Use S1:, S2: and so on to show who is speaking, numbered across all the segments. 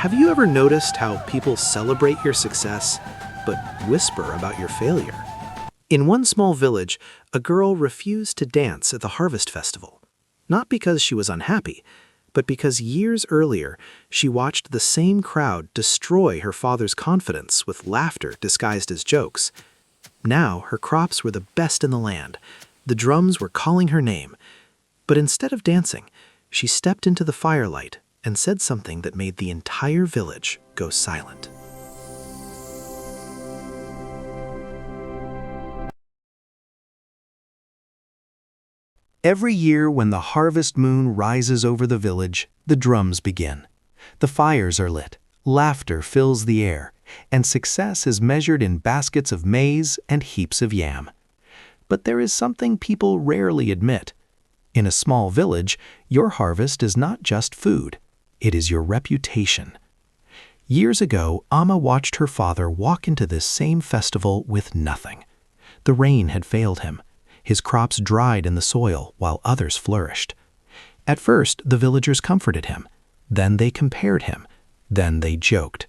S1: Have you ever noticed how people celebrate your success, but whisper about your failure? In one small village, a girl refused to dance at the harvest festival. Not because she was unhappy, but because years earlier, she watched the same crowd destroy her father's confidence with laughter disguised as jokes. Now, her crops were the best in the land. The drums were calling her name. But instead of dancing, she stepped into the firelight and said something that made the entire village go silent. Every year when the harvest moon rises over the village, the drums begin. The fires are lit, laughter fills the air, and success is measured in baskets of maize and heaps of yam. But there is something people rarely admit. In a small village, your harvest is not just food. It is your reputation. Years ago, Amma watched her father walk into this same festival with nothing. The rain had failed him. His crops dried in the soil while others flourished. At first, the villagers comforted him. Then they compared him. Then they joked.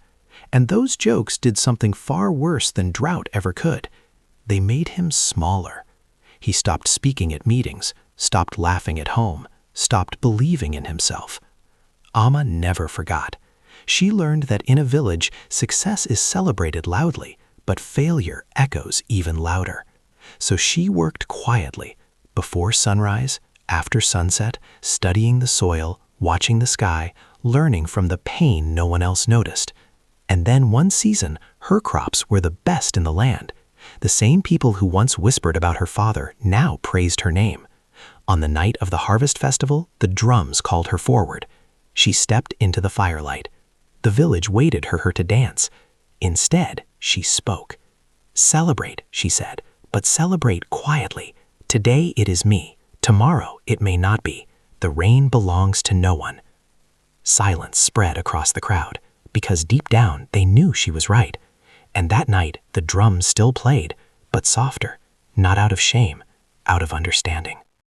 S1: And those jokes did something far worse than drought ever could. They made him smaller. He stopped speaking at meetings, stopped laughing at home, stopped believing in himself. Amma never forgot. She learned that in a village, success is celebrated loudly, but failure echoes even louder. So she worked quietly, before sunrise, after sunset, studying the soil, watching the sky, learning from the pain no one else noticed. And then one season, her crops were the best in the land. The same people who once whispered about her father now praised her name. On the night of the harvest festival, the drums called her forward. She stepped into the firelight. The village waited for her to dance. Instead, she spoke. "Celebrate," she said, "but celebrate quietly. Today it is me. Tomorrow it may not be. The rain belongs to no one." Silence spread across the crowd, because deep down they knew she was right. And that night the drums still played, but softer, not out of shame, out of understanding.